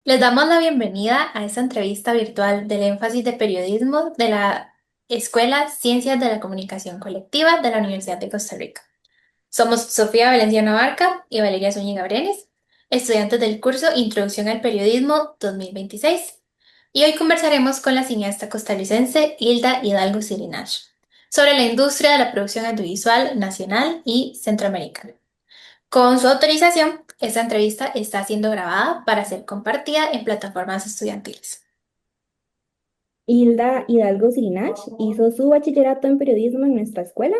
Les damos la bienvenida a esta entrevista virtual del énfasis de periodismo de la Escuela Ciencias de la Comunicación Colectiva de la Universidad de Costa Rica. Somos Sofía Valenciano Abarca y Valeria Zúñiga Brenes, estudiantes del curso Introducción al Periodismo 2026, y hoy conversaremos con la cineasta costarricense Hilda Hidalgo Cirinach sobre la industria de la producción audiovisual nacional y centroamericana. Con su autorización, esta entrevista está siendo grabada para ser compartida en plataformas estudiantiles. Hilda Hidalgo Cirinach hizo su bachillerato en periodismo en nuestra escuela,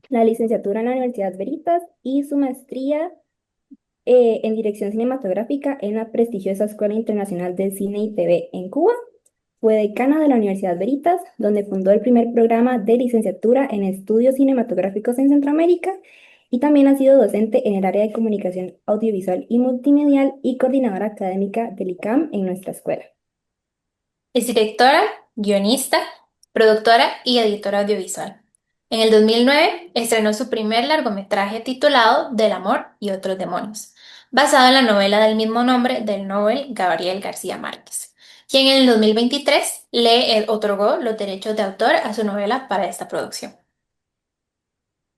la licenciatura en la Universidad Veritas y su maestría en dirección cinematográfica en la prestigiosa Escuela Internacional de Cine y TV en Cuba. Fue decana de la Universidad Veritas, donde fundó el primer programa de licenciatura en estudios cinematográficos en Centroamérica y también ha sido docente en el área de comunicación audiovisual y multimedial y coordinadora académica del ICAM en nuestra escuela. Es directora, guionista, productora y editora audiovisual. En el 2009 estrenó su primer largometraje titulado Del amor y otros demonios, basado en la novela del mismo nombre del Nobel Gabriel García Márquez, quien en el 2023 le otorgó los derechos de autor a su novela para esta producción.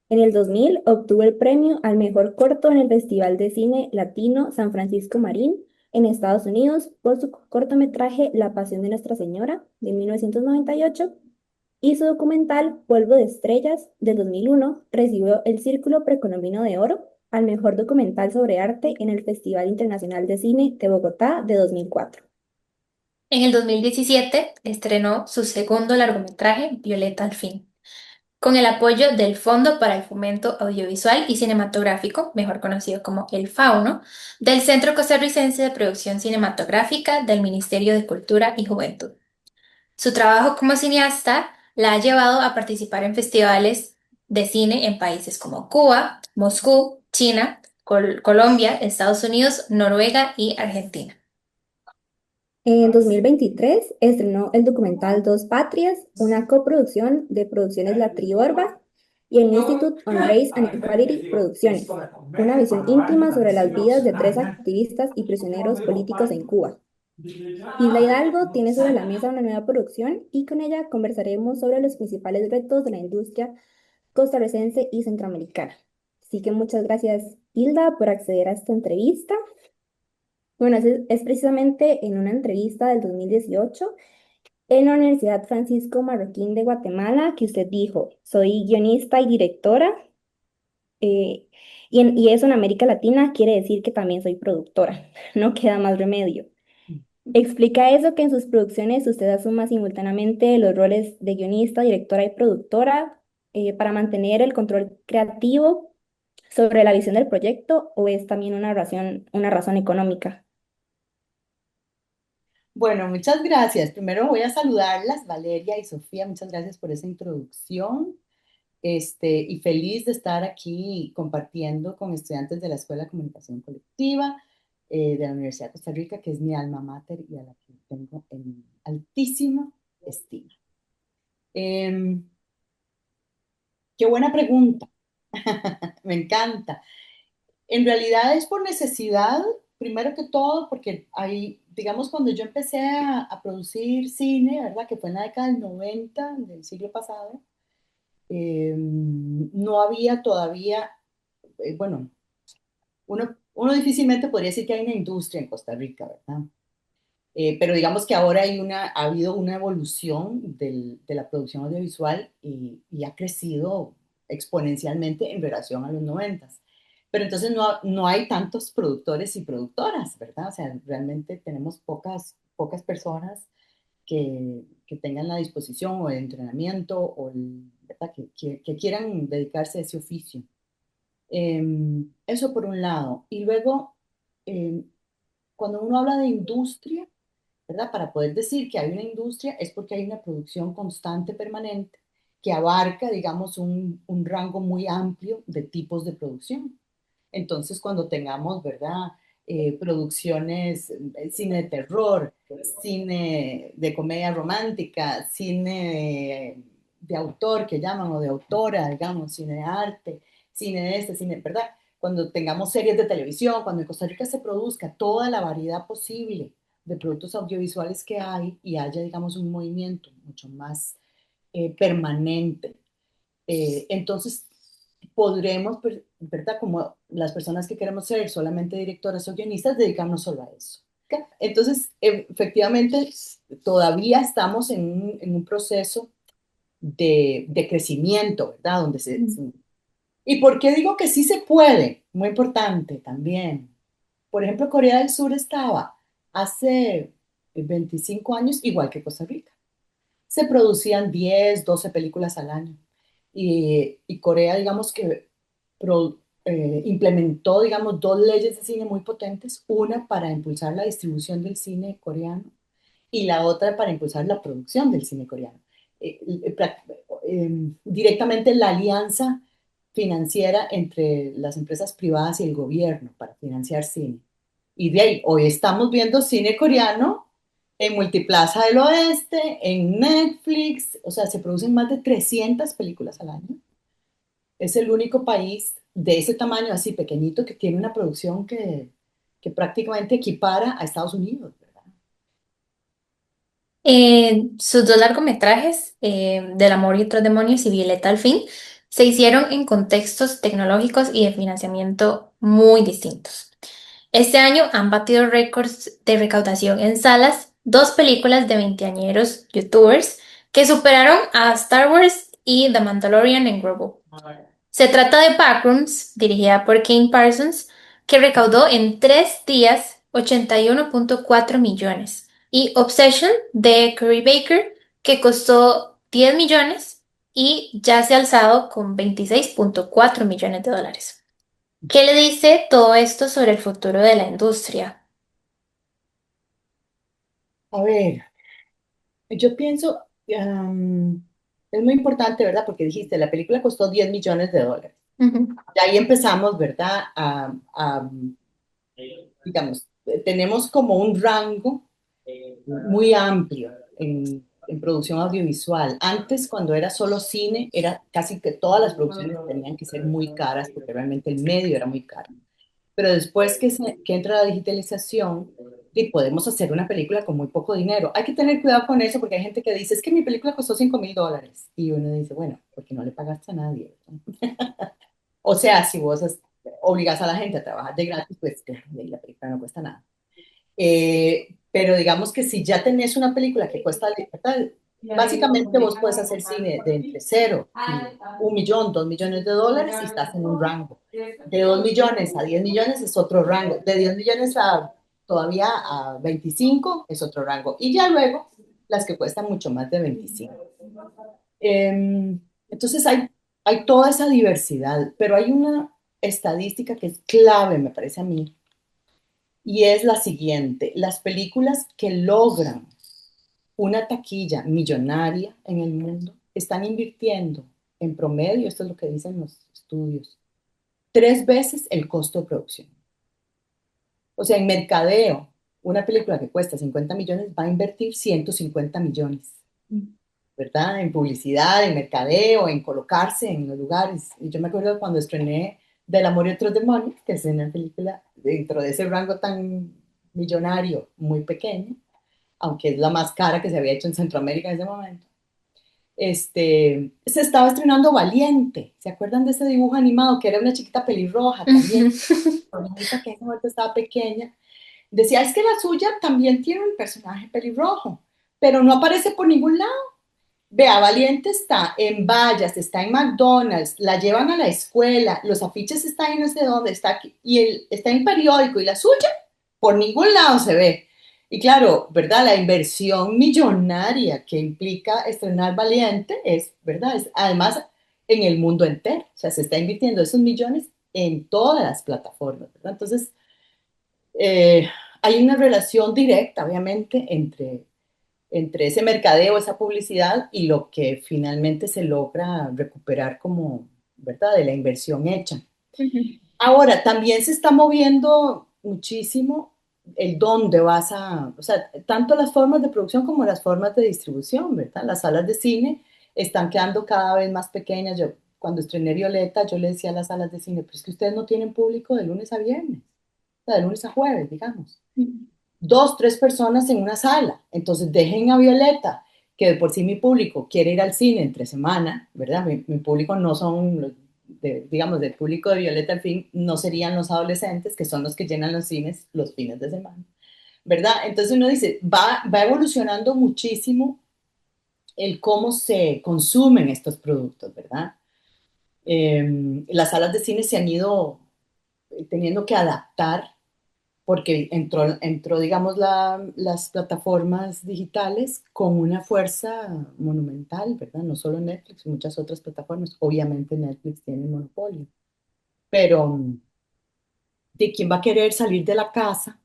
En el 2000 obtuvo el premio al mejor corto en el Festival de Cine Latino San Francisco Marín en Estados Unidos por su cortometraje La Pasión de Nuestra Señora de 1998 y su documental Polvo de Estrellas del 2001 recibió el Círculo Precolombino de Oro al mejor documental sobre arte en el Festival Internacional de Cine de Bogotá de 2004. En el 2017 estrenó su segundo largometraje, Violeta al fin, con el apoyo del Fondo para el Fomento Audiovisual y Cinematográfico, mejor conocido como el FAUNO, del Centro Costarricense de Producción Cinematográfica del Ministerio de Cultura y Juventud. Su trabajo como cineasta la ha llevado a participar en festivales de cine en países como Cuba, Moscú, China, Colombia, Estados Unidos, Noruega y Argentina. En 2023 estrenó el documental Dos Patrias, una coproducción de Producciones La Triorba y el Institute on Race and Equality Producciones, una visión íntima sobre las vidas de tres activistas y prisioneros políticos en Cuba. Isla Hidalgo tiene sobre la mesa una nueva producción y con ella conversaremos sobre los principales retos de la industria costarricense y centroamericana. Así que muchas gracias, Hilda, por acceder a esta entrevista. Bueno, es precisamente en una entrevista del 2018 en la Universidad Francisco Marroquín de Guatemala que usted dijo, soy guionista y directora, eh, y eso en América Latina quiere decir que también soy productora, no queda más remedio. ¿Explica eso que en sus producciones usted asuma simultáneamente los roles de guionista, directora y productora para mantener el control creativo sobre la visión del proyecto o es también una razón económica? Bueno, muchas gracias. Primero voy a saludarlas, Valeria y Sofía. Muchas gracias por esa introducción. Y feliz de estar aquí compartiendo con estudiantes de la Escuela de Comunicación Colectiva de la Universidad de Costa Rica, que es mi alma mater y a la que tengo en altísima estima. Em, Qué buena pregunta. Me encanta. En realidad es por necesidad, primero que todo, porque hay, digamos, cuando yo empecé a producir cine, ¿verdad? Que fue en la década del 90 del siglo pasado, no había todavía, bueno, uno difícilmente podría decir que hay una industria en Costa Rica, ¿verdad? Pero digamos que ahora ha habido una evolución de la producción audiovisual y ha crecido exponencialmente en relación a los noventas. Pero entonces no hay tantos productores y productoras, ¿verdad? O sea, realmente tenemos pocas personas que tengan la disposición o el entrenamiento ¿verdad? Que quieran dedicarse a ese oficio. Eso por un lado. Y luego, eh, cuando uno habla de industria, ¿verdad? Para poder decir que hay una industria es porque hay una producción constante, permanente, que abarca, digamos, un rango muy amplio de tipos de producción. Entonces, cuando tengamos, ¿verdad? Producciones, cine de terror, cine de comedia romántica, cine de autor que llaman, o de autora, digamos, cine de arte, cine de cine, ¿verdad? Cuando tengamos series de televisión, cuando en Costa Rica se produzca toda la variedad posible de productos audiovisuales que hay y haya, digamos, un movimiento mucho más permanente. Entonces, podremos, ¿verdad? Como las personas que queremos ser solamente directoras o guionistas, dedicarnos solo a eso. ¿Ok? Entonces, efectivamente, todavía estamos en un proceso de crecimiento, ¿verdad? ¿Y por qué digo que sí se puede? Muy importante también. Por ejemplo, Corea del Sur estaba hace 25 años igual que Costa Rica. Se producían 10, 12 películas al año. Y Corea, digamos que implementó, digamos, dos leyes de cine muy potentes, una para impulsar la distribución del cine coreano y la otra para impulsar la producción del cine coreano. Eh, eh, Directamente la alianza financiera entre las empresas privadas y el gobierno para financiar cine. Y de ahí, hoy estamos viendo cine coreano en Multiplaza del Oeste, en Netflix, o sea, se producen más de 300 películas al año. Es el único país de ese tamaño, así pequeñito, que tiene una producción que prácticamente equipara a Estados Unidos, ¿verdad? Sus dos largometrajes, Del amor y otros demonios y Violeta al fin, se hicieron en contextos tecnológicos y de financiamiento muy distintos. Este año han batido récords de recaudación en salas dos películas de veinteañeros youtubers que superaron a Star Wars y The Mandalorian en Global. Se trata de Backrooms, dirigida por Kane Parsons, que recaudó en 3 días 81,4 millones, y Obsession de Curry Baker, que costó 10 millones y ya se ha alzado con 26,4 millones de dólares. ¿Qué le dice todo esto sobre el futuro de la industria? A ver, yo pienso, es muy importante, ¿verdad? Porque dijiste, la película costó 10 millones de dólares. Ujú. Y ahí empezamos, ¿verdad? Digamos, tenemos como un rango muy amplio en producción audiovisual. Antes, cuando era solo cine, era casi que todas las producciones tenían que ser muy caras porque realmente el medio era muy caro. Pero después que entra la digitalización, y podemos hacer una película con muy poco dinero. Hay que tener cuidado con eso porque hay gente que dice, es que mi película costó $5,000. Y uno dice, bueno, porque no le pagaste a nadie. O sea, si vos obligas a la gente a trabajar de gratis, pues claro, la película no cuesta nada. Pero digamos que si ya tenés una película que cuesta, ¿verdad? Básicamente vos puedes hacer cine de entre 0 y 1 millón, $2 millones y estás en un rango. De 2 millones a 10 millones es otro rango. De 10 millones a todavía a 25 es otro rango. Y ya luego las que cuestan mucho más de 25. Entonces hay toda esa diversidad, pero hay una estadística que es clave, me parece a mí, y es la siguiente: las películas que logran una taquilla millonaria en el mundo están invirtiendo en promedio, esto es lo que dicen los estudios, 3 veces el costo de producción. O sea, en mercadeo, una película que cuesta 50 millones va a invertir 150 millones, ¿verdad? En publicidad, en mercadeo, en colocarse en los lugares. Y yo me acuerdo cuando estrené Del amor y otros demonios, que es una película dentro de ese rango tan millonario, muy pequeño, aunque es la más cara que se había hecho en Centroamérica en ese momento. Se estaba estrenando Valiente. ¿Se acuerdan de ese dibujo animado que era una chiquita pelirroja también? Bonita, que en ese momento estaba pequeña. Decía, es que la suya también tiene un personaje pelirrojo, pero no aparece por ningún lado. Vea, Valiente está en vallas, está en McDonald's, la llevan a la escuela, los afiches están en no sé dónde, está aquí, y está en periódico, y la suya por ningún lado se ve. Y claro, ¿verdad? La inversión millonaria que implica estrenar Valiente es, ¿verdad? Es además en el mundo entero, o sea, se está invirtiendo esos millones en todas las plataformas, ¿verdad? Entonces, eh, hay una relación directa, obviamente, entre ese mercadeo, esa publicidad y lo que finalmente se logra recuperar como, ¿verdad?, de la inversión hecha. Ujú. Ahora, también se está moviendo muchísimo el dónde vas o sea, tanto las formas de producción como las formas de distribución, ¿verdad? Las salas de cine están quedando cada vez más pequeñas. Yo, cuando estrené Violeta, yo le decía a las salas de cine, pero es que ustedes no tienen público de lunes a viernes, o sea, de lunes a jueves, digamos. dos, tres personas en una sala. Entonces dejen a Violeta, que de por sí mi público quiere ir al cine entre semana, ¿verdad? Mi público no son, digamos, del público de Violeta, al fin, no serían los adolescentes, que son los que llenan los cines los fines de semana, ¿verdad? Entonces uno dice, va evolucionando muchísimo el cómo se consumen estos productos, ¿verdad? Las salas de cine se han ido teniendo que adaptar porque digamos, las plataformas digitales con una fuerza monumental, ¿verdad? No solo Netflix, muchas otras plataformas. Obviamente Netflix tiene monopolio, pero ¿de quién va a querer salir de la casa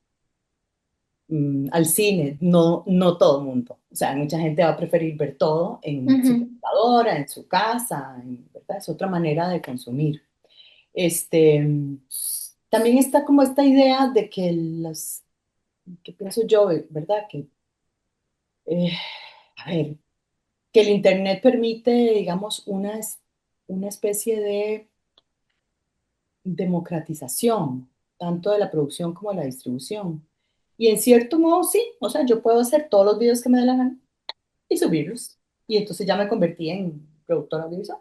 al cine? No, no todo el mundo. O sea, mucha gente va a preferir ver todo en su Ujú. computadora, en su casa, ¿verdad? Es otra manera de consumir. Este, también está como esta idea de que que pienso yo, ¿verdad? Eh, a ver, que el Internet permite, digamos, una especie de democratización, tanto de la producción como de la distribución. Y en cierto modo, sí, o sea, yo puedo hacer todos los videos que me dé la gana y subirlos. Y entonces ya me convertí en productora audiovisual.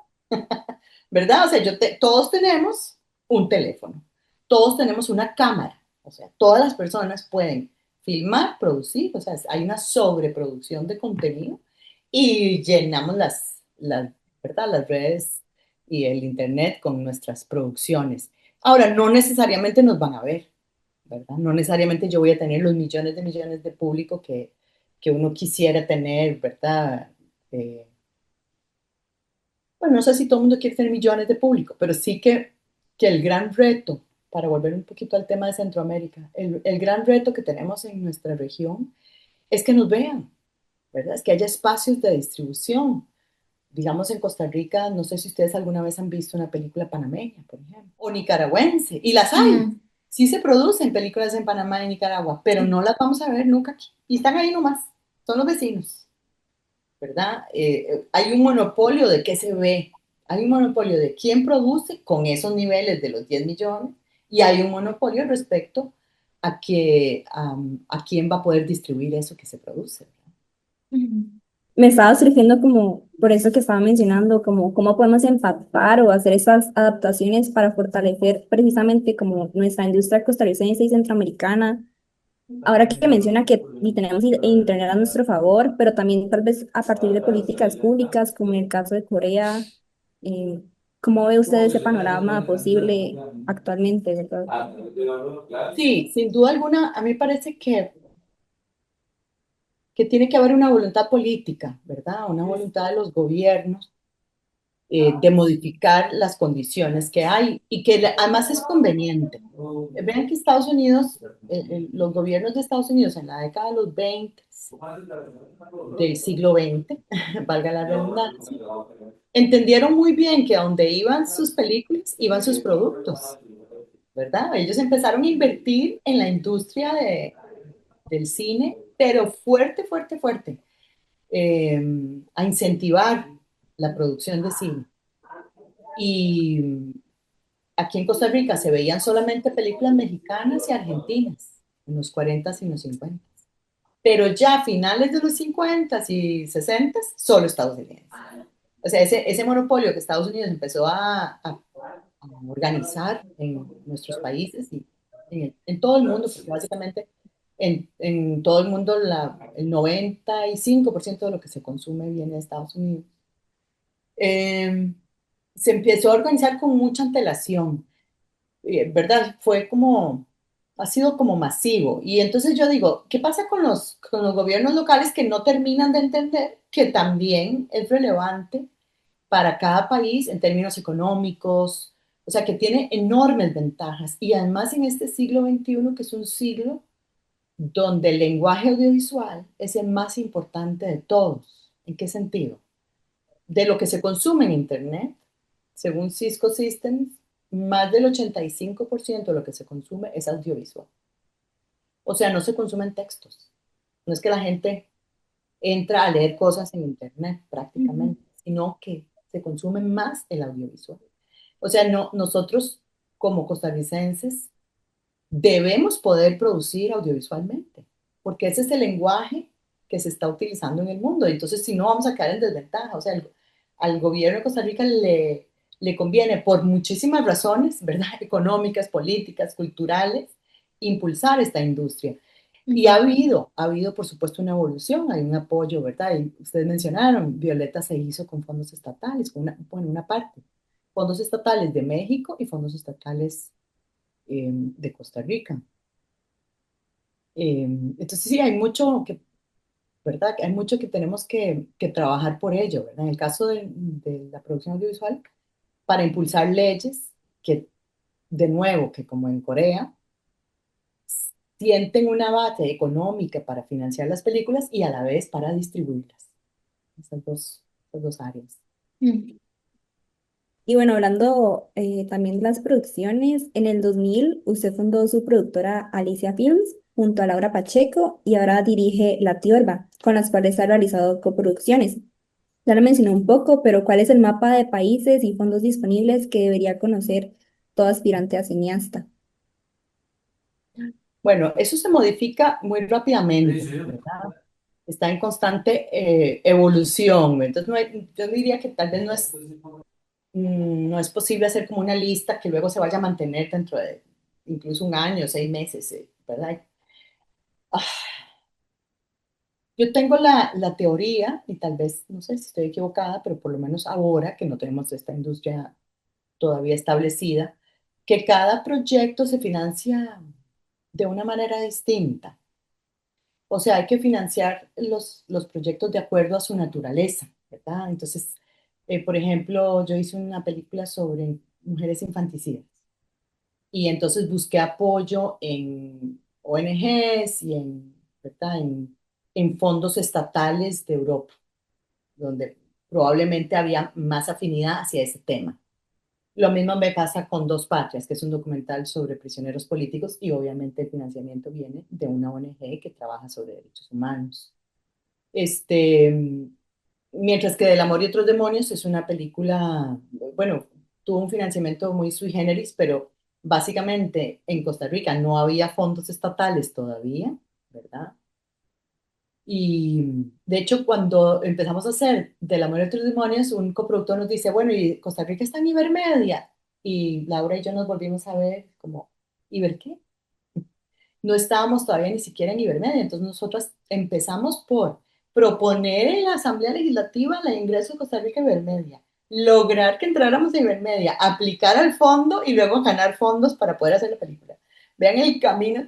¿Verdad? O sea, todos tenemos un teléfono, todos tenemos una cámara, o sea, todas las personas pueden filmar, producir, o sea, hay una sobreproducción de contenido y llenamos ¿verdad? Las redes y el internet con nuestras producciones. Ahora, no necesariamente nos van a ver, ¿verdad? No necesariamente yo voy a tener los millones de público que uno quisiera tener, ¿verdad? Eh, bueno, no sé si todo el mundo quiere tener millones de público, pero sí que el gran reto, para volver un poquito al tema de Centroamérica, el gran reto que tenemos en nuestra región es que nos vean, ¿verdad? Es que haya espacios de distribución. Digamos en Costa Rica, no sé si ustedes alguna vez han visto una película panameña, por ejemplo, o nicaragüense, y las hay. Ujú. Sí se producen películas en Panamá y Nicaragua, pero no las vamos a ver nunca aquí. Y están ahí nomás, son los vecinos. ¿Verdad? Hay un monopolio de qué se ve, hay un monopolio de quién produce con esos niveles de los 10 millones y hay un monopolio respecto a quién va a poder distribuir eso que se produce. Ujú. Me estaba surgiendo como, por eso que estaba mencionando, como cómo podemos empatar o hacer esas adaptaciones para fortalecer precisamente como nuestra industria costarricense y centroamericana. Ahora que menciona que y tenemos internet a nuestro favor, pero también tal vez a partir de políticas públicas, como en el caso de Corea, eh, ¿cómo ve usted ese panorama posible actualmente, verdad? Sí, sin duda alguna, a mí parece que tiene que haber una voluntad política, ¿verdad? Una voluntad de los gobiernos de modificar las condiciones que hay y que además es conveniente. Vean que Estados Unidos, los gobiernos de Estados Unidos en la década de los 20 del siglo XX, valga la redundancia, entendieron muy bien que a donde iban sus películas, iban sus productos, ¿verdad? Ellos empezaron a invertir en la industria del cine, pero fuerte, fuerte, fuerte, eh, a incentivar la producción de cine. Y aquí en Costa Rica se veían solamente películas mexicanas y argentinas en los 40 y los 50. Pero ya a finales de los 50 y 60, solo estadounidenses. O sea, ese monopolio que Estados Unidos empezó a organizar en nuestros países y en todo el mundo, porque básicamente en todo el mundo el 95% de lo que se consume viene de Estados Unidos. Eh, Se empezó a organizar con mucha antelación, ¿verdad? Ha sido como masivo. Y entonces yo digo, ¿qué pasa con los gobiernos locales que no terminan de entender que también es relevante para cada país en términos económicos? O sea, que tiene enormes ventajas. Y además en este siglo XXI, que es un siglo donde el lenguaje audiovisual es el más importante de todos. ¿En qué sentido? De lo que se consume en Internet, según Cisco Systems, más del 85% de lo que se consume es audiovisual. O sea, no se consumen textos. No es que la gente entra a leer cosas en Internet Ujú. prácticamente, sino que se consume más el audiovisual. O sea, no, nosotros como costarricenses debemos poder producir audiovisualmente. porque ese es el lenguaje que se está utilizando en el mundo. Entonces, si no, vamos a caer en desventaja. O sea, al gobierno de Costa Rica le conviene, por muchísimas razones, ¿verdad? Económicas, políticas, culturales, impulsar esta industria. Y Ujú. ha habido, por supuesto, una evolución, hay un apoyo, ¿verdad? Y ustedes mencionaron, Violeta se hizo con fondos estatales, con bueno, una parte, fondos estatales de México y fondos estatales de Costa Rica. Entonces, sí, hay mucho que, ¿verdad? Hay mucho que tenemos que trabajar por ello, ¿verdad? En el caso de la producción audiovisual, para impulsar leyes que, de nuevo, que como en Corea, sienten una base económica para financiar las películas y a la vez para distribuirlas. Esas dos áreas. Mm. Y bueno, hablando también de las producciones, en el 2000 usted fundó su productora Alicia Films junto a Laura Pacheco y ahora dirige La Tiorba, con las cuales ha realizado coproducciones. Ya lo mencioné un poco, pero ¿cuál es el mapa de países y fondos disponibles que debería conocer todo aspirante a cineasta? Bueno, eso se modifica muy rápidamente, ¿verdad? Está en constante evolución. Entonces, yo diría que tal vez no es posible hacer como una lista que luego se vaya a mantener dentro de incluso un año, 6 meses, ¿verdad? Ah, yo tengo la teoría, y tal vez, no sé si estoy equivocada, pero por lo menos ahora que no tenemos esta industria todavía establecida, que cada proyecto se financia de una manera distinta. O sea, hay que financiar los proyectos de acuerdo a su naturaleza, ¿verdad? Entonces, por ejemplo, yo hice una película sobre mujeres infanticidas y entonces busqué apoyo en ONGs y ¿verdad? En fondos estatales de Europa, donde probablemente había más afinidad hacia ese tema. Lo mismo me pasa con Dos Patrias, que es un documental sobre prisioneros políticos y obviamente el financiamiento viene de una ONG que trabaja sobre derechos humanos. Este, mientras que Del amor y otros demonios es una película, bueno, tuvo un financiamiento muy sui generis, pero básicamente en Costa Rica no había fondos estatales todavía, ¿verdad? Y de hecho, cuando empezamos a hacer Del amor y otros demonios, un coproductor nos dice, bueno, y Costa Rica está en Ibermedia. Y Laura y yo nos volvimos a ver como, ¿Iber qué? No estábamos todavía ni siquiera en Ibermedia. Entonces nosotros empezamos por proponer en la Asamblea Legislativa el ingreso de Costa Rica a Ibermedia, lograr que entráramos a Ibermedia, aplicar al fondo y luego ganar fondos para poder hacer la película. Vean el camino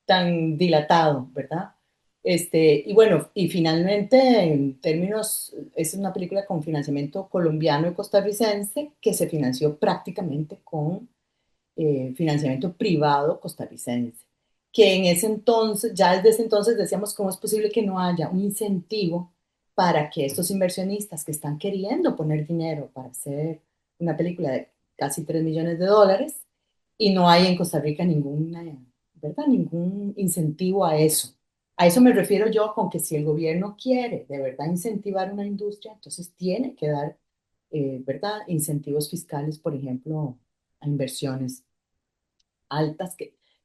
tan dilatado, ¿verdad? Y bueno, y finalmente, en términos, es una película con financiamiento colombiano y costarricense que se financió prácticamente con financiamiento privado costarricense, que en ese entonces, ya desde ese entonces decíamos cómo es posible que no haya un incentivo para que estos inversionistas que están queriendo poner dinero para hacer una película de casi $3 millones y no hay en Costa Rica ninguna, ¿verdad? Ningún incentivo a eso. A eso me refiero yo con que si el gobierno quiere de verdad incentivar una industria, entonces tiene que dar, ¿verdad? Incentivos fiscales, por ejemplo, a inversiones altas,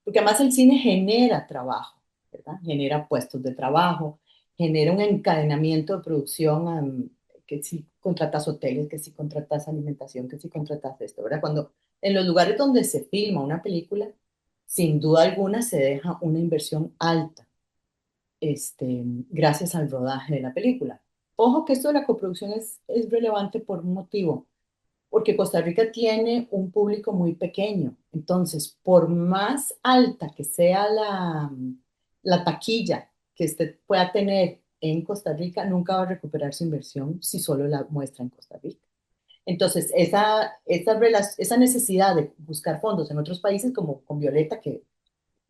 porque además el cine genera trabajo, ¿verdad? Genera puestos de trabajo, genera un encadenamiento de producción, que si contratas hoteles, que si contratas alimentación, que si contratas esto, ¿verdad? Cuando en los lugares donde se filma una película, sin duda alguna se deja una inversión alta, gracias al rodaje de la película. Ojo que esto de la coproducción es relevante por un motivo porque Costa Rica tiene un público muy pequeño. Entonces, por más alta que sea la taquilla que usted pueda tener en Costa Rica, nunca va a recuperar su inversión si solo la muestra en Costa Rica. Entonces, esa necesidad de buscar fondos en otros países, como con Violeta, que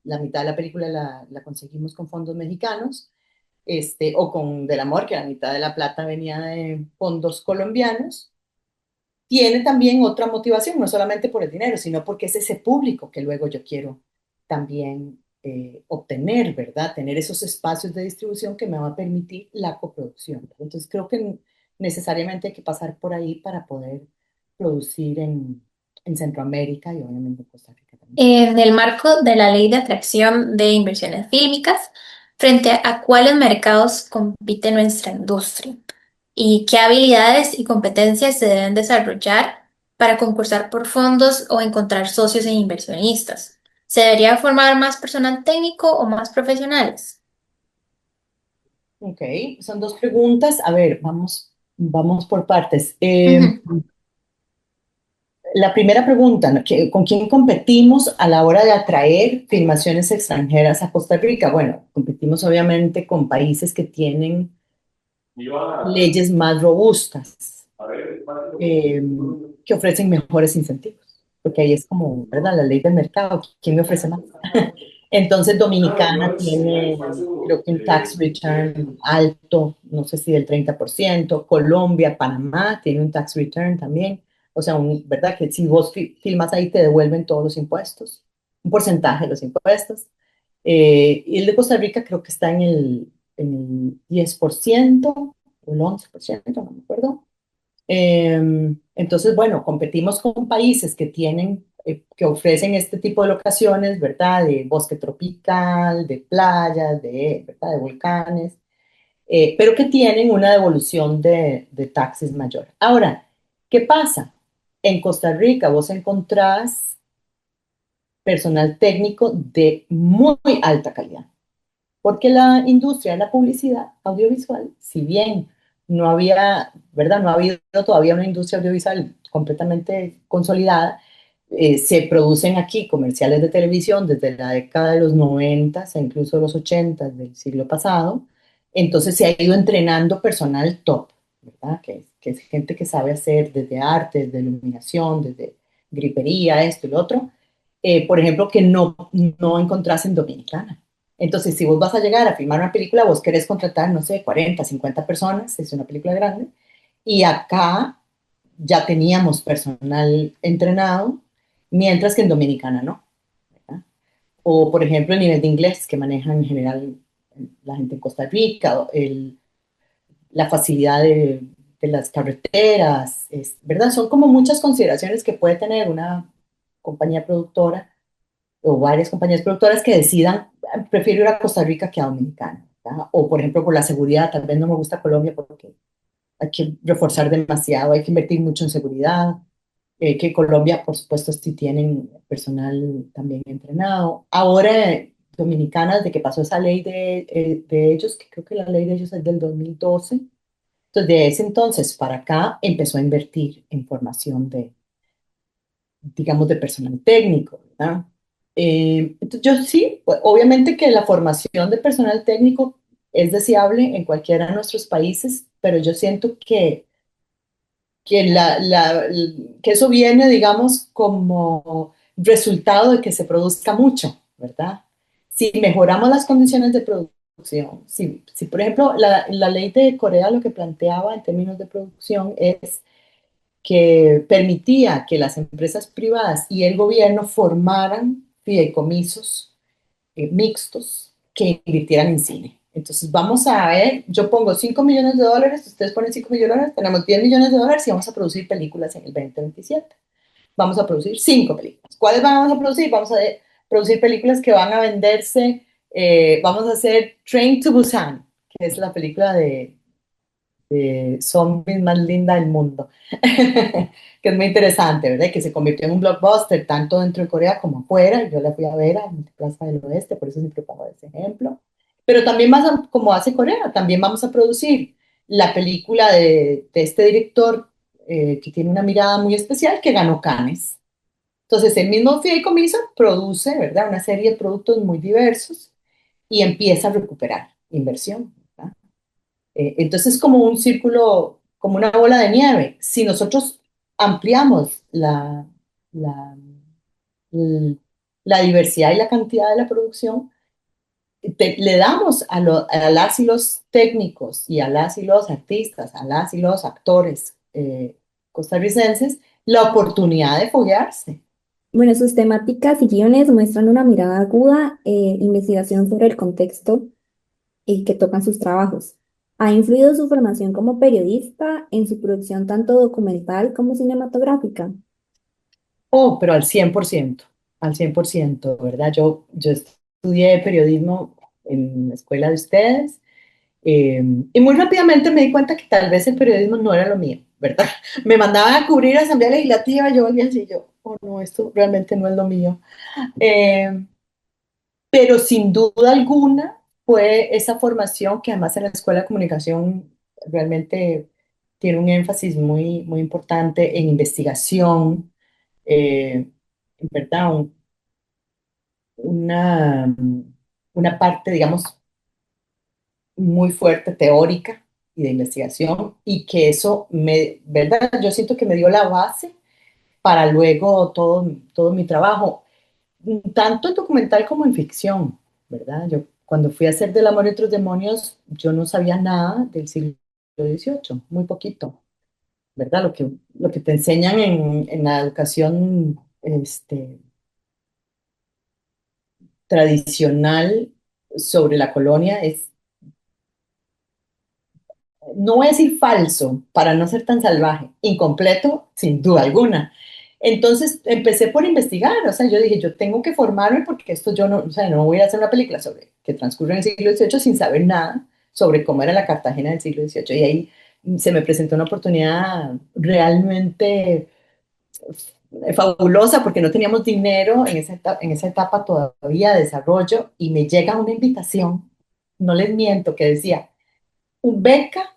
la mitad de la película la conseguimos con fondos mexicanos, o con Del Amor, que la mitad de la plata venía de fondos colombianos, tiene también otra motivación, no solamente por el dinero, sino porque es ese público que luego yo quiero también obtener, ¿verdad? Tener esos espacios de distribución que me va a permitir la coproducción. Entonces creo que necesariamente hay que pasar por ahí para poder producir en Centroamérica y obviamente en Costa Rica también. En el marco de la Ley de Atracción de Inversiones Fílmicas, ¿frente a cuáles mercados compite nuestra industria? ¿Y qué habilidades y competencias se deben desarrollar para concursar por fondos o encontrar socios e inversionistas? ¿Se debería formar más personal técnico o más profesionales? Ok, son dos preguntas. A ver, vamos por partes. Ujú. La primera pregunta, ¿no? ¿Con quién competimos a la hora de atraer filmaciones extranjeras a Costa Rica? Bueno, competimos obviamente con países que tienen leyes más robustas, eh, que ofrecen mejores incentivos, porque ahí es como, ¿verdad? La ley del mercado, ¿quién me ofrece más? Entonces, Dominicana tiene, creo que un tax return alto, no sé si del 30%. Colombia, Panamá tiene un tax return también. O sea, ¿verdad? Que si vos filmas ahí te devuelven todos los impuestos, un porcentaje de los impuestos. Y el de Costa Rica creo que está en el 10% o el 11%, no me acuerdo. Entonces, bueno, competimos con países que tienen, que ofrecen este tipo de locaciones, ¿verdad? De bosque tropical, de playas, ¿verdad? De volcanes, pero que tienen una devolución de taxes mayor. Ahora, ¿qué pasa? En Costa Rica vos encontrás personal técnico de muy alta calidad. Porque la industria de la publicidad audiovisual, si bien no había, ¿verdad? No ha habido todavía una industria audiovisual completamente consolidada, se producen aquí comerciales de televisión desde la década de los 90 e incluso los 80 del siglo pasado. Entonces se ha ido entrenando personal top, ¿verdad? Que es gente que sabe hacer desde arte, desde iluminación, desde gripería, esto y lo otro. Por ejemplo, que no encontrás en Dominicana. Entonces, si vos vas a llegar a filmar una película, vos querés contratar, no sé, 40, 50 personas, es una película grande, y acá ya teníamos personal entrenado, mientras que en Dominicana no, ¿verdad? O, por ejemplo, el nivel de inglés que manejan en general la gente en Costa Rica, la facilidad de las carreteras, ¿verdad? Son como muchas consideraciones que puede tener una compañía productora o varias compañías productoras que decidan, prefiero ir a Costa Rica que a Dominicana, ¿verdad? O por ejemplo por la seguridad, tal vez no me gusta Colombia porque hay que reforzar demasiado, hay que invertir mucho en seguridad, que Colombia por supuesto sí tienen personal también entrenado. Ahora Dominicana, desde que pasó esa ley de ellos, que creo que la ley de ellos es del 2012, entonces de ese entonces para acá empezó a invertir en formación digamos, de personal técnico, ¿verdad? Entonces yo sí, pues, obviamente que la formación de personal técnico es deseable en cualquiera de nuestros países, pero yo siento que eso viene, digamos, como resultado de que se produzca mucho, ¿verdad? Si mejoramos las condiciones de producción, si por ejemplo la ley de Corea lo que planteaba en términos de producción es que permitía que las empresas privadas y el gobierno formaran fideicomisos mixtos que invirtieran en cine. Entonces vamos a ver, yo pongo $5 millones, ustedes ponen $5 millones, tenemos $10 millones y vamos a producir películas en el 2027. Vamos a producir 5 películas. ¿Cuáles vamos a producir? Vamos a producir películas que van a venderse, vamos a hacer Train to Busan, que es la película de zombies más linda del mundo, que es muy interesante, ¿verdad? Que se convirtió en un blockbuster tanto dentro de Corea como afuera. Yo la fui a ver a Plaza del Oeste, por eso siempre pongo ese ejemplo. Pero también como hace Corea, también vamos a producir la película de este director que tiene una mirada muy especial que ganó Cannes. Entonces, el mismo fideicomiso produce, ¿verdad? Una serie de productos muy diversos y empieza a recuperar inversión, ¿verdad? Entonces, como un círculo, como una bola de nieve. Si nosotros ampliamos la, l- la diversidad y la cantidad de la producción, le damos a las y los técnicos y a las y los artistas, a las y los actores costarricenses la oportunidad de foguearse. Bueno, sus temáticas y guiones muestran una mirada aguda investigación sobre el contexto y que tocan sus trabajos. ¿Ha influido su formación como periodista en su producción tanto documental como cinematográfica? Oh, pero al 100%. al 100%, ¿verdad? Yo estudié periodismo en la escuela de ustedes. Y muy rápidamente me di cuenta que tal vez el periodismo no era lo mío, ¿verdad? Me mandaban a cubrir Asamblea Legislativa, yo volvía así, yo, oh no, esto realmente no es lo mío. Eh, pero sin duda alguna fue esa formación que además en la Escuela de Comunicación realmente tiene un énfasis muy, muy importante en investigación, ¿verdad? Una, una parte, digamos, muy fuerte teórica y de investigación y que eso me, ¿verdad? Yo siento que me dio la base para luego todo mi trabajo, tanto en documental como en ficción, ¿verdad? Yo cuando fui a hacer Del amor y otros demonios, yo no sabía nada del siglo XVIII, muy poquito, ¿verdad? Lo que te enseñan en la educación tradicional sobre la colonia es, no voy a decir falso, para no ser tan salvaje, incompleto, sin duda alguna. Entonces empecé por investigar, o sea, yo dije, yo tengo que formarme porque esto yo no, o sea, no voy a hacer una película sobre que transcurre en el siglo XVIII sin saber nada sobre cómo era la Cartagena del siglo XVIII. Y ahí se me presentó una oportunidad realmente fabulosa porque no teníamos dinero en esa etapa todavía de desarrollo y me llega una invitación, no les miento, que decía, un beca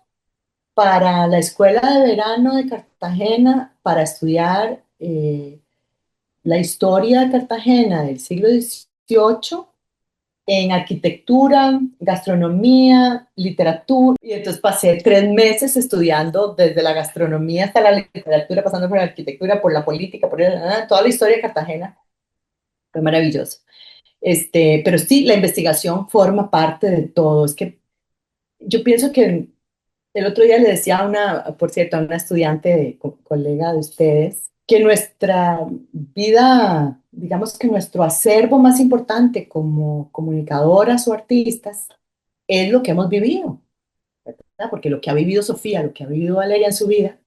para la Escuela de Verano de Cartagena para estudiar la historia de Cartagena del siglo XVIII en arquitectura, gastronomía, literatura. Y entonces pasé 3 meses estudiando desde la gastronomía hasta la literatura, pasando por la arquitectura, por la política, por toda la historia de Cartagena. Fue maravilloso. Pero sí, la investigación forma parte de todo. Es que yo pienso que el otro día le decía a una, por cierto, a una estudiante, colega de ustedes, que nuestra vida, digamos que nuestro acervo más importante como comunicadoras o artistas es lo que hemos vivido, ¿verdad? Porque lo que ha vivido Sofía, lo que ha vivido Valeria en su vida,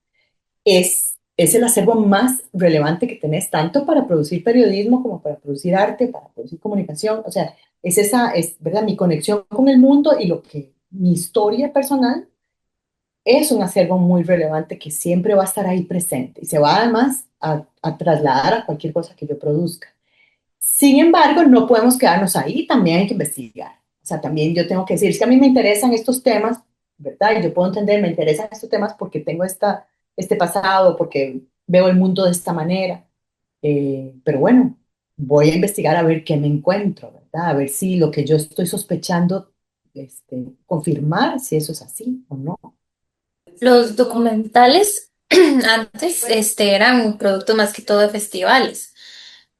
es el acervo más relevante que tenés, tanto para producir periodismo como para producir arte, para producir comunicación. O sea, es esa, es, ¿verdad? Mi conexión con el mundo y lo que mi historia personal es un acervo muy relevante que siempre va a estar ahí presente y se va además a trasladar a cualquier cosa que yo produzca. Sin embargo, no podemos quedarnos ahí, también hay que investigar. O sea, también yo tengo que decir, es que a mí me interesan estos temas, ¿verdad? Y yo puedo entender, me interesan estos temas porque tengo este pasado, porque veo el mundo de esta manera. Pero bueno, voy a investigar a ver qué me encuentro, ¿verdad? A ver si lo que yo estoy sospechando, confirmar si eso es así o no. Los documentales antes eran un producto más que todo de festivales.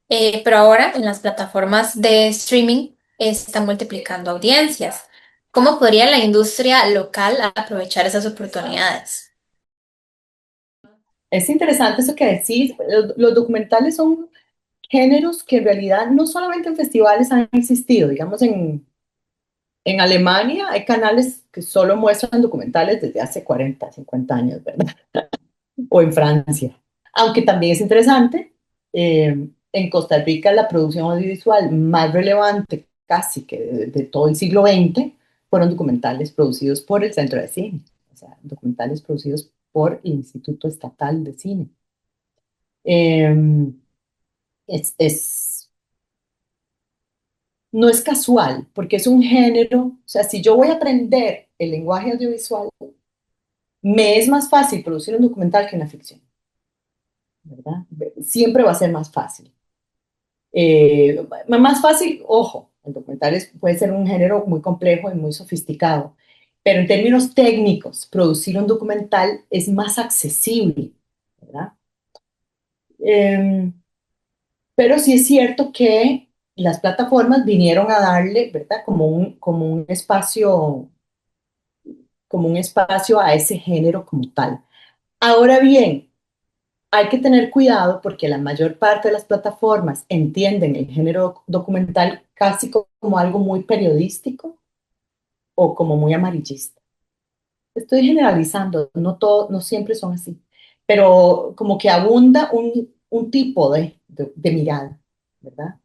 Pero ahora en las plataformas de streaming están multiplicando audiencias. ¿Cómo podría la industria local aprovechar esas oportunidades? Es interesante eso que decís. Los documentales son géneros que en realidad no solamente en festivales han existido. Digamos, en Alemania hay canales que solo muestran documentales desde hace 40, 50 años, ¿verdad? O en Francia. Aunque también es interesante, en Costa Rica la producción audiovisual más relevante casi que de todo el siglo XX fueron documentales producidos por el Centro de Cine, o sea, documentales producidos por el Instituto Estatal de Cine. Eh, es, no es casual, porque es un género, o sea, si yo voy a aprender el lenguaje audiovisual, me es más fácil producir un documental que una ficción, ¿verdad? Siempre va a ser más fácil. Más fácil, ojo, el documental puede ser un género muy complejo y muy sofisticado, pero en términos técnicos, producir un documental es más accesible, ¿verdad? Eh, pero sí es cierto que las plataformas vinieron a darle, ¿verdad? Como un espacio a ese género como tal. Ahora bien, hay que tener cuidado porque la mayor parte de las plataformas entienden el género documental casi como algo muy periodístico o como muy amarillista. Estoy generalizando, no todo, no siempre son así, pero como que abunda un tipo de mirada. ¿verdad?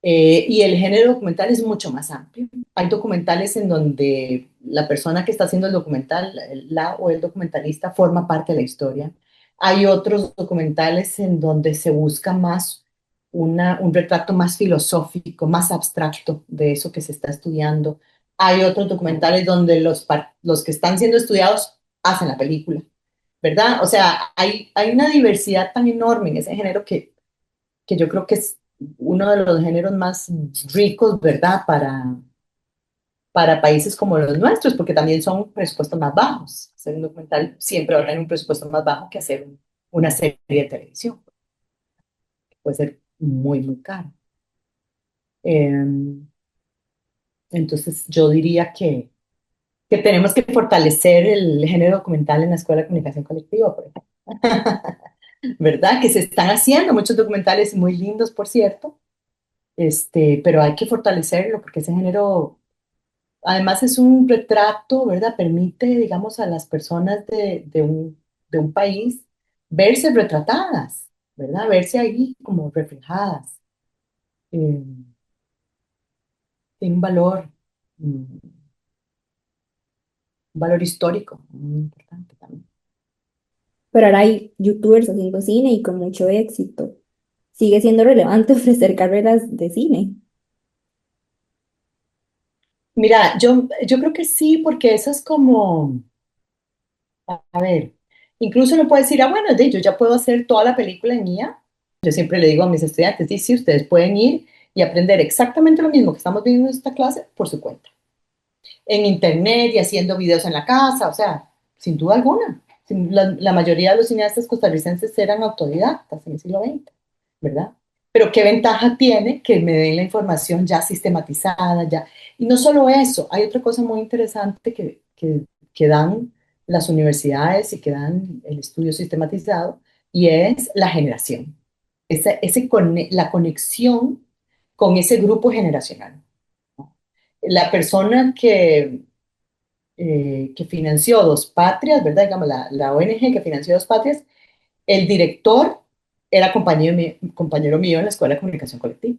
Y el género documental es mucho más amplio. Hay documentales en donde la persona que está haciendo el documental, la o el documentalista, forma parte de la historia. Hay otros documentales en donde se busca más un retrato más filosófico, más abstracto de eso que se está estudiando. Hay otros documentales donde los que están siendo estudiados hacen la película, ¿verdad? O sea, hay una diversidad tan enorme en ese género que yo creo que es uno de los géneros más ricos, ¿verdad? Para países como los nuestros, porque también son presupuestos más bajos. Hacer un documental siempre va a tener un presupuesto más bajo que hacer una serie de televisión. Puede ser muy, muy caro. Eh, entonces, yo diría que tenemos que fortalecer el género documental en la Escuela de Comunicación Colectiva, por ejemplo. ¿Verdad? Que se están haciendo muchos documentales muy lindos, por cierto, pero hay que fortalecerlo porque ese género, además es un retrato, ¿verdad? Permite, digamos, a las personas de un país verse retratadas, ¿verdad? Verse ahí como reflejadas. Eh, Tiene un valor histórico muy importante también. Pero ahora hay youtubers haciendo cine y con mucho éxito. ¿Sigue siendo relevante ofrecer carreras de cine? Mira, yo creo que sí, porque eso es como, a ver, incluso uno puede decir, ah, bueno, yo ya puedo hacer toda la película en mía. Yo siempre le digo a mis estudiantes, sí, ustedes pueden ir y aprender exactamente lo mismo que estamos viendo en esta clase por su cuenta, en internet y haciendo videos en la casa, o sea, sin duda alguna. La mayoría de los cineastas costarricenses eran autodidactas en el siglo XX, ¿verdad? Pero qué ventaja tiene que me den la información ya sistematizada, ya. Y no solo eso, hay otra cosa muy interesante que dan las universidades y que dan el estudio sistematizado, y es la generación, la conexión con ese grupo generacional. La persona que financió Dos Patrias, ¿verdad? Digamos, la ONG que financió Dos Patrias, el director era compañero mío en la Escuela de Comunicación Colectiva.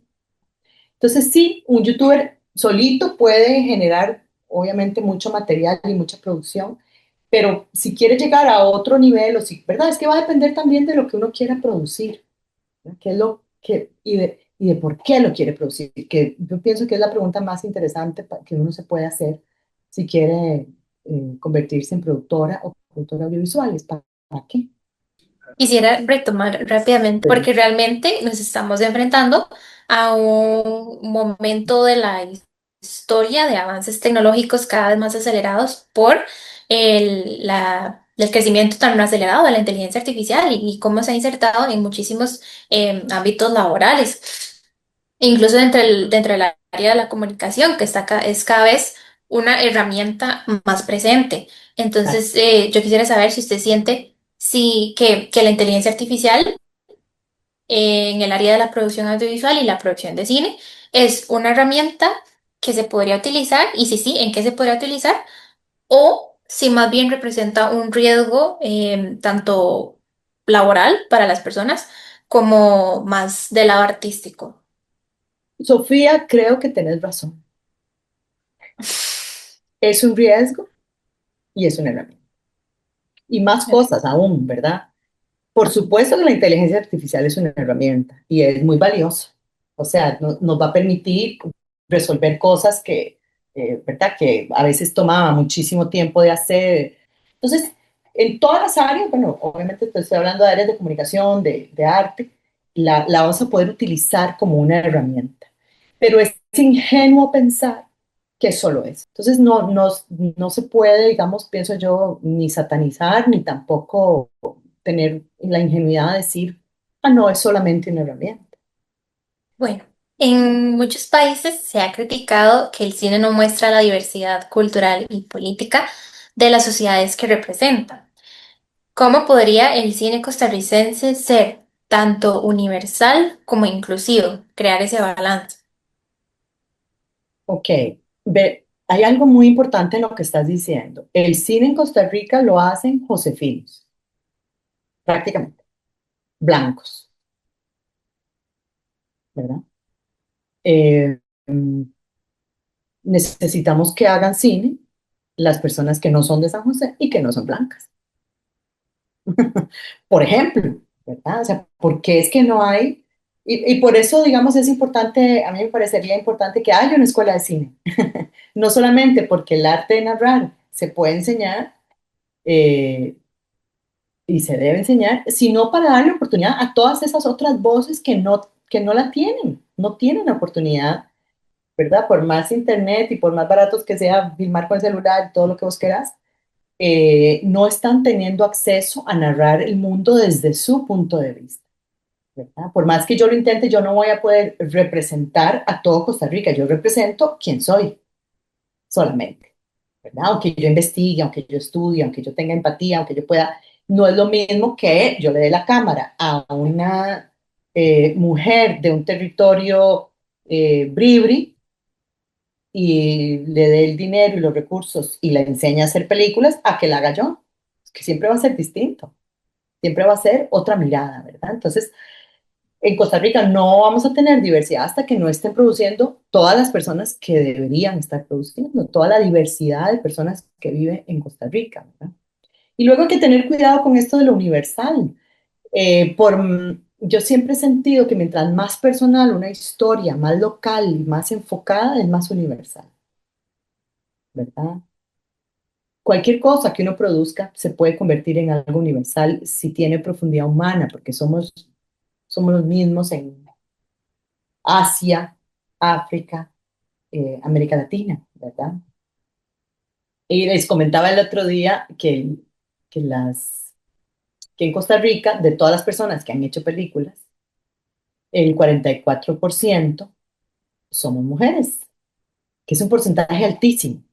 Entonces, sí, un youtuber solito puede generar, obviamente, mucho material y mucha producción, pero si quiere llegar a otro nivel, o si, ¿verdad? Es que va a depender también de lo que uno quiera producir, ¿no? ¿Qué es lo que, y de por qué lo quiere producir? Que yo pienso que es la pregunta más interesante que uno se puede hacer si quiere convertirse en productora o productora audiovisual. ¿Para qué? Quisiera retomar rápidamente Pero, porque realmente nos estamos enfrentando a un momento de la historia de avances tecnológicos cada vez más acelerados por el crecimiento tan acelerado de la inteligencia artificial y cómo se ha insertado en muchísimos ámbitos laborales. Incluso dentro del área de la comunicación, que es cada vez una herramienta más presente. ah, Entonces, yo quisiera saber si usted siente que la inteligencia artificial en el área de la producción audiovisual y la producción de cine es una herramienta que se podría utilizar y si sí, ¿en qué se podría utilizar? O si más bien representa un riesgo tanto laboral para las personas como más del lado artístico. Sofía, creo que tenés razón. Es un riesgo y es una herramienta. Y más cosas aún, ¿verdad? Por supuesto que la inteligencia artificial es una herramienta y es muy valiosa. O sea, nos va a permitir resolver cosas ¿verdad? Que a veces tomaba muchísimo tiempo de hacer. Entonces, en todas las áreas, bueno, obviamente te estoy hablando de áreas de comunicación, de arte, la vamos a poder utilizar como una herramienta. Pero es ingenuo pensar que solo es. Entonces, no se puede, digamos, pienso yo, ni satanizar, ni tampoco tener la ingenuidad de decir, ah, no, es solamente una herramienta. Bueno, en muchos países se ha criticado que el cine no muestra la diversidad cultural y política de las sociedades que representa. ¿Cómo podría el cine costarricense ser tanto universal como inclusivo, crear ese balance? Ok, hay algo muy importante en lo que estás diciendo. El cine en Costa Rica lo hacen josefinos, prácticamente, blancos. ¿verdad? Eh, mm, Necesitamos que hagan cine las personas que no son de San José y que no son blancas. Por ejemplo, ¿verdad? O sea, ¿por qué es que no hay? Y por eso, digamos, es importante, a mí me parecería importante que haya una escuela de cine. No solamente porque el arte de narrar se puede enseñar y se debe enseñar, sino para darle oportunidad a todas esas otras voces que no la tienen, no tienen la oportunidad, ¿verdad? Por más internet y por más baratos que sea filmar con el celular y todo lo que vos quieras, no están teniendo acceso a narrar el mundo desde su punto de vista, ¿verdad? Por más que yo lo intente, yo no voy a poder representar a todo Costa Rica, yo represento quién soy solamente, ¿verdad? Aunque yo investigue, aunque yo estudie, aunque yo tenga empatía, aunque yo pueda, no es lo mismo que yo le dé la cámara a una mujer de un territorio bribri y le dé el dinero y los recursos y le enseñe a hacer películas a que la haga yo, que siempre va a ser distinto, siempre va a ser otra mirada, ¿verdad? Entonces, en Costa Rica no vamos a tener diversidad hasta que no estén produciendo todas las personas que deberían estar produciendo, toda la diversidad de personas que viven en Costa Rica, ¿verdad? Y luego hay que tener cuidado con esto de lo universal. Yo siempre he sentido que mientras más personal una historia, más local y más enfocada, es más universal, ¿verdad? Cualquier cosa que uno produzca se puede convertir en algo universal si tiene profundidad humana, porque somos los mismos en Asia, África, América Latina, ¿verdad? Y les comentaba el otro día que, que en Costa Rica, de todas las personas que han hecho películas, el 44% somos mujeres, que es un porcentaje altísimo,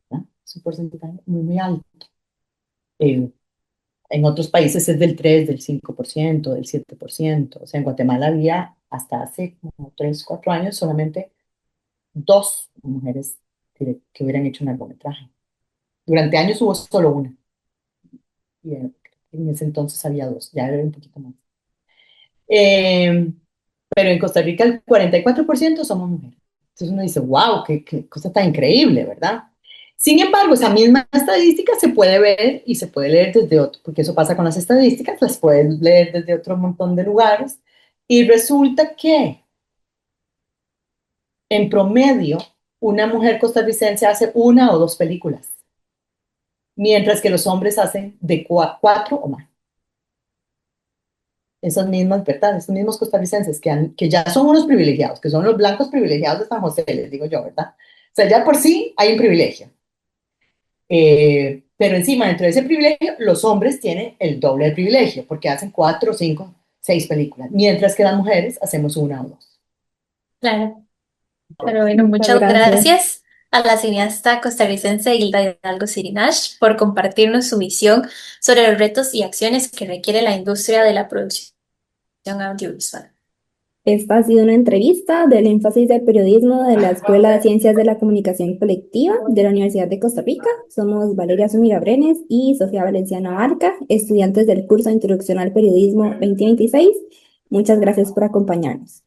¿verdad? Es un porcentaje muy, muy alto. Eh, en otros países es del 3, del 5%, del 7%. O sea, en Guatemala había hasta hace como 3, 4 años solamente 2 mujeres que hubieran hecho un largometraje. Durante años hubo solo una. Y en ese entonces había 2, ya era un poquito más. Eh, pero en Costa Rica el 44% somos mujeres. Entonces uno dice, wow, qué cosa tan increíble, ¿verdad? Sin embargo, esa misma estadística se puede ver y se puede leer desde otro, porque eso pasa con las estadísticas, las puedes leer desde otro montón de lugares, y resulta que en promedio una mujer costarricense hace 1 o 2 películas, mientras que los hombres hacen de 4 o más. Esas mismas, ¿verdad? Esos mismos costarricenses que ya son unos privilegiados, que son los blancos privilegiados de San José, les digo yo, ¿verdad? O sea, ya por sí hay un privilegio. Pero encima, dentro de ese privilegio, los hombres tienen el doble de privilegio, porque hacen 4, 5, 6 películas, mientras que las mujeres hacemos 1 o 2. Claro. Pero bueno, Muchas muchas gracias. gracias a la cineasta costarricense Hilda Hidalgo Sirinash por compartirnos su visión sobre los retos y acciones que requiere la industria de la producción audiovisual. Esta ha sido una entrevista del énfasis de periodismo de la Escuela de Ciencias de la Comunicación Colectiva de la Universidad de Costa Rica. Somos Valeria Zúñiga Brenes y Sofía Valenciano Abarca, estudiantes del curso de Introducción al Periodismo 2026. Muchas gracias por acompañarnos.